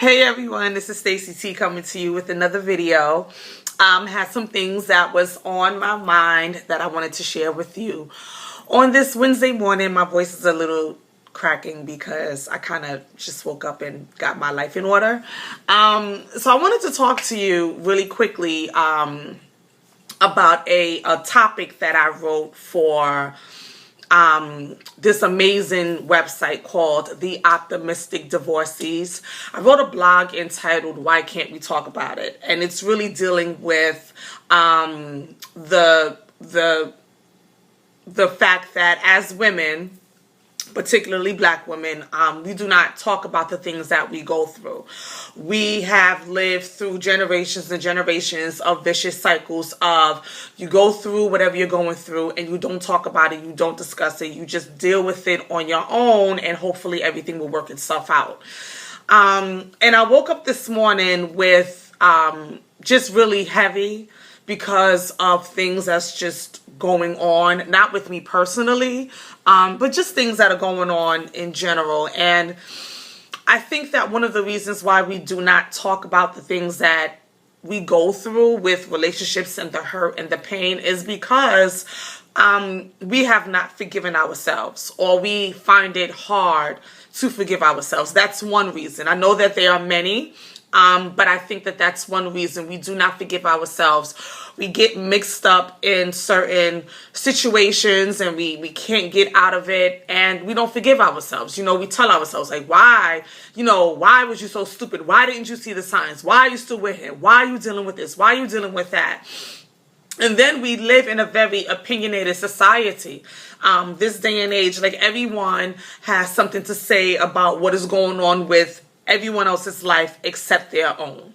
Hey everyone, this is Stacey T coming to you with another video. Had some things that was on my mind that I wanted to share with you. On this Wednesday morning, my voice is a little cracking because I kind of just woke up and got my life in order. So I wanted to talk to you really quickly about a topic that I wrote for this amazing website called The Optimistic Divorcees. I wrote a blog entitled Why Can't We Talk About It? And it's really dealing with the fact that as women, particularly black women, we do not talk about the things that we go through. We have lived through generations and generations of vicious cycles of you go through whatever you're going through and you don't talk about it, you don't discuss it, you just deal with it on your own and hopefully everything will work itself out. And I woke up this morning with just really heavy because of things that's just going on, not with me personally, but just things that are going on in general. And I think that one of the reasons why we do not talk about the things that we go through with relationships and the hurt and the pain is because we have not forgiven ourselves, or we find it hard to forgive ourselves. That's one reason. I know that there are many, but I think that that's one reason we do not forgive ourselves. We get mixed up in certain situations and we can't get out of it, and we don't forgive ourselves. You know, we tell ourselves like, why was you so stupid? Why didn't you see the signs? Why are you still with him? Why are you dealing with this? Why are you dealing with that? And then we live in a very opinionated society. This day and age, like everyone has something to say about what is going on with everyone else's life except their own.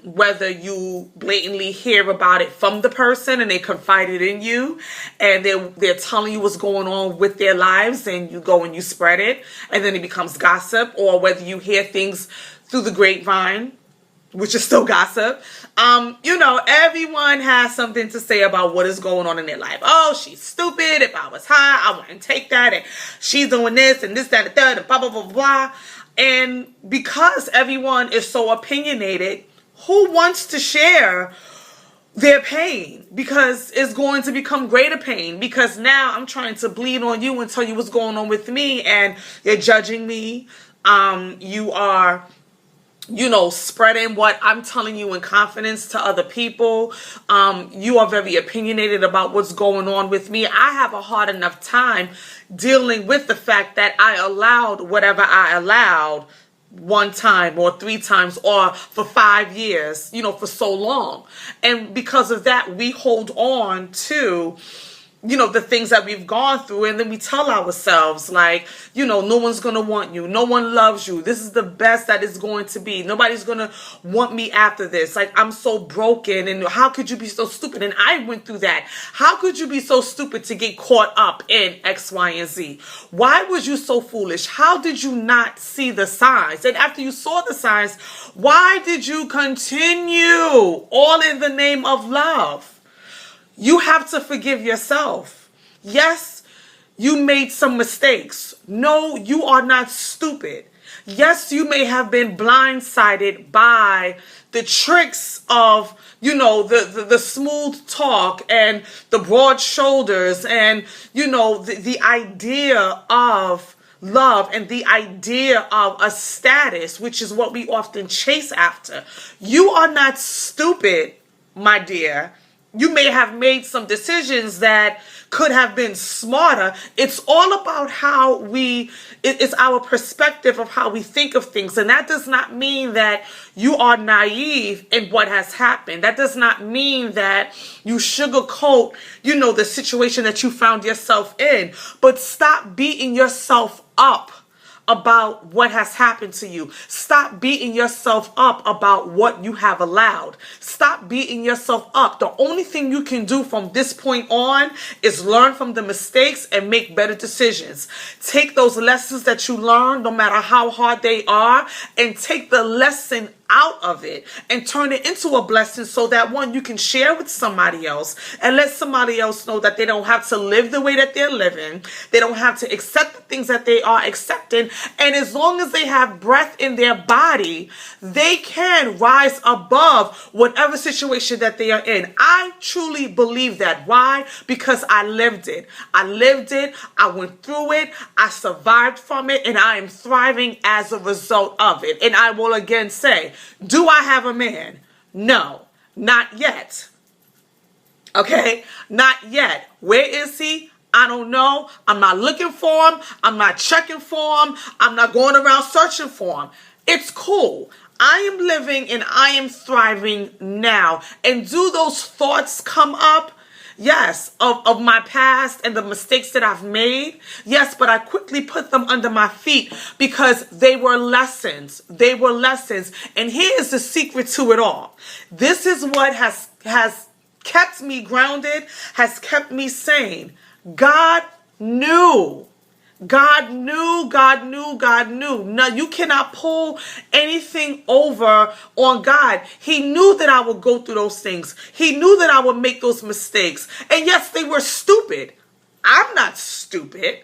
Whether you blatantly hear about it from the person and they confided in you and they're telling you what's going on with their lives and you go and you spread it and then it becomes gossip, or whether you hear things through the grapevine, which is still gossip. Everyone has something to say about what is going on in their life. Oh, she's stupid. If I was high, I wouldn't take that. And she's doing this and this, that, and the third, and blah, blah, blah, blah. And because everyone is so opinionated, who wants to share their pain? Because it's going to become greater pain. Because now I'm trying to bleed on you and tell you what's going on with me, and you're judging me. You are spreading what I'm telling you in confidence to other people. You are very opinionated about what's going on with me. I have a hard enough time dealing with the fact that I allowed whatever I allowed one time or three times or for 5 years, for so long. And because of that, we hold on to the things that we've gone through, and then we tell ourselves like, no one's going to want you. No one loves you. This is the best that it's going to be. Nobody's going to want me after this. Like, I'm so broken, and how could you be so stupid? And I went through that. How could you be so stupid to get caught up in X, Y, and Z? Why was you so foolish? How did you not see the signs? And after you saw the signs, why did you continue? All in the name of love. You have to forgive yourself. Yes, you made some mistakes. No, you are not stupid. Yes, you may have been blindsided by the tricks of, the smooth talk and the broad shoulders and, the idea of love and the idea of a status, which is what we often chase after. You are not stupid, my dear. You may have made some decisions that could have been smarter. It's all about how it's our perspective of how we think of things. And that does not mean that you are naive in what has happened. That does not mean that you sugarcoat, the situation that you found yourself in. But stop beating yourself up about what has happened to you. Stop beating yourself up about what you have allowed. Stop beating yourself up. The only thing you can do from this point on is learn from the mistakes and make better decisions. Take those lessons that you learned, no matter how hard they are, and take the lesson out of it and turn it into a blessing, so that one, you can share with somebody else and let somebody else know that they don't have to live the way that they're living. They don't have to accept the things that they are accepting. And as long as they have breath in their body, they can rise above whatever situation that they are in. I truly believe that. Why? Because I lived it. I lived it. I went through it. I survived from it, and I am thriving as a result of it. And I will again say, do I have a man? No, not yet. Okay, not yet. Where is he? I don't know. I'm not looking for him. I'm not checking for him. I'm not going around searching for him. It's cool. I am living and I am thriving now. And do those thoughts come up? Yes, of my past and the mistakes that I've made. Yes, but I quickly put them under my feet because they were lessons. They were lessons. And here's the secret to it all. This is what has kept me grounded, has kept me sane. God knew. God knew, God knew, God knew. Now, you cannot pull anything over on God. He knew that I would go through those things. He knew that I would make those mistakes. And yes, they were stupid. I'm not stupid.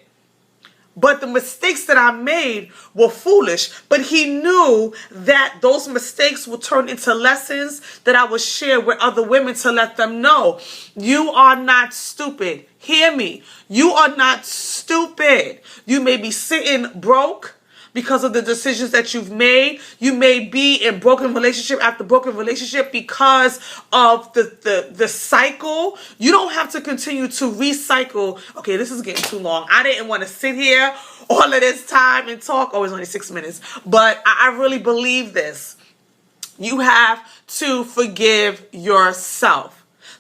But the mistakes that I made were foolish. But he knew that those mistakes would turn into lessons that I would share with other women to let them know, you are not stupid. Hear me. You are not stupid. You may be sitting broke because of the decisions that you've made. You may be in broken relationship after broken relationship because of the cycle. You don't have to continue to recycle. Okay, this is getting too long. I didn't want to sit here all of this time and talk. Oh, it's only 6 minutes. But I really believe this. You have to forgive yourself.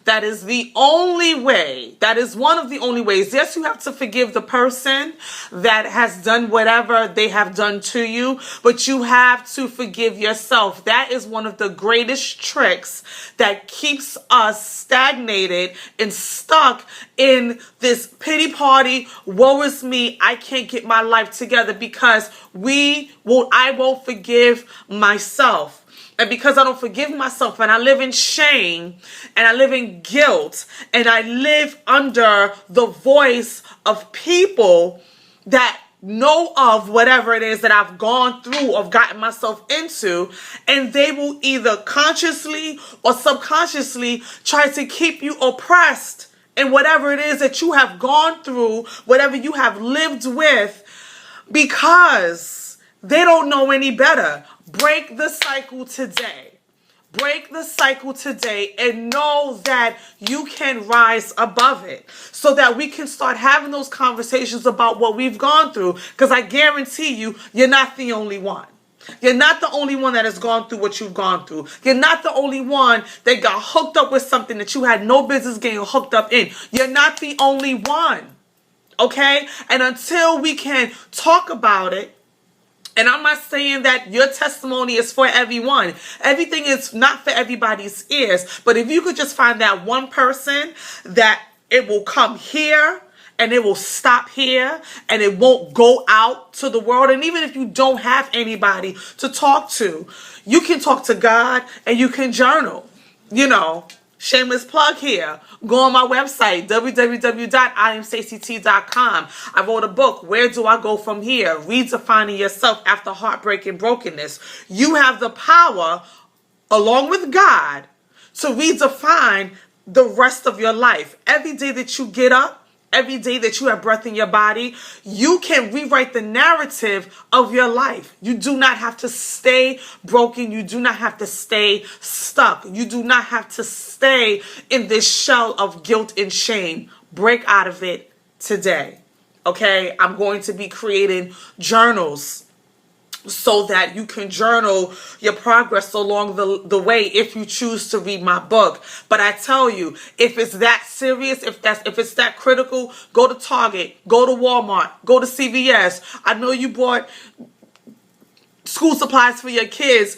That is the only way. That is one of the only ways. Yes, you have to forgive the person that has done whatever they have done to you, but you have to forgive yourself. That is one of the greatest tricks that keeps us stagnated and stuck in this pity party. Woe is me. I can't get my life together because I won't forgive myself. And because I don't forgive myself and I live in shame and I live in guilt and I live under the voice of people that know of whatever it is that I've gone through or gotten myself into, and they will either consciously or subconsciously try to keep you oppressed in whatever it is that you have gone through, whatever you have lived with, because they don't know any better. Break the cycle today. Break the cycle today and know that you can rise above it so that we can start having those conversations about what we've gone through. Because I guarantee you, you're not the only one. You're not the only one that has gone through what you've gone through. You're not the only one that got hooked up with something that you had no business getting hooked up in. You're not the only one. Okay? And until we can talk about it, and I'm not saying that your testimony is for everyone. Everything is not for everybody's ears. But if you could just find that one person that it will come here and it will stop here and it won't go out to the world. And even if you don't have anybody to talk to, you can talk to God and you can journal. You know, shameless plug here. Go on my website, www.IamStaceyT.com. I wrote a book, Where Do I Go From Here? Redefining Yourself After Heartbreak and Brokenness. You have the power, along with God, to redefine the rest of your life. Every day that you get up, every day that you have breath in your body, you can rewrite the narrative of your life. You do not have to stay broken. You do not have to stay stuck. You do not have to stay in this shell of guilt and shame. Break out of it today. Okay? I'm going to be creating journals so that you can journal your progress along the way if you choose to read my book. But I tell you, if it's that serious, if it's that critical, go to Target, go to Walmart, go to CVS. I know you bought school supplies for your kids.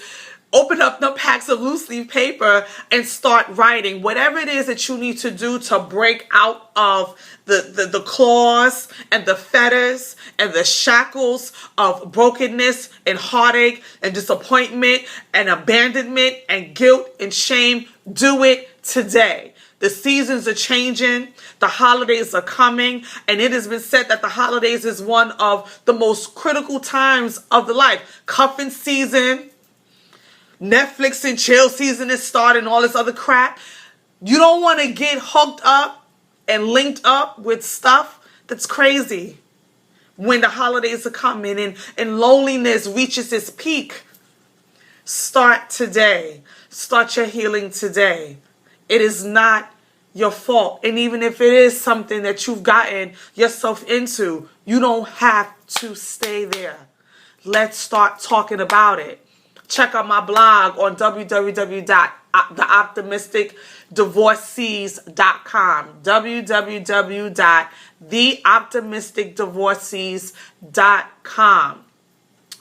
Open up the packs of loose leaf paper and start writing whatever it is that you need to do to break out of the claws and the fetters and the shackles of brokenness and heartache and disappointment and abandonment and guilt and shame. Do it today. The seasons are changing. The holidays are coming. And it has been said that the holidays is one of the most critical times of the life. Cuffing season, Netflix and chill season is starting, all this other crap. You don't want to get hooked up and linked up with stuff that's crazy when the holidays are coming and loneliness reaches its peak. Start today. Start your healing today. It is not your fault. And even if it is something that you've gotten yourself into, you don't have to stay there. Let's start talking about it. Check out my blog on www.theoptimisticdivorcees.com. www.theoptimisticdivorcees.com.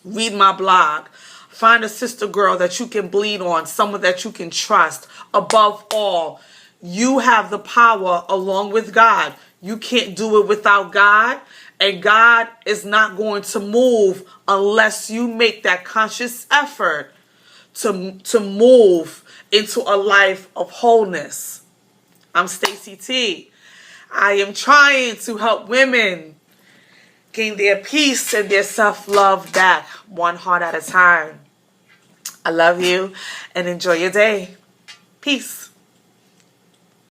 Read my blog. Find a sister girl that you can bleed on, someone that you can trust. Above all, you have the power along with God. You can't do it without God. And God is not going to move unless you make that conscious effort to move into a life of wholeness. I'm Stacey T. I am trying to help women gain their peace and their self-love back, one heart at a time. I love you and enjoy your day. Peace.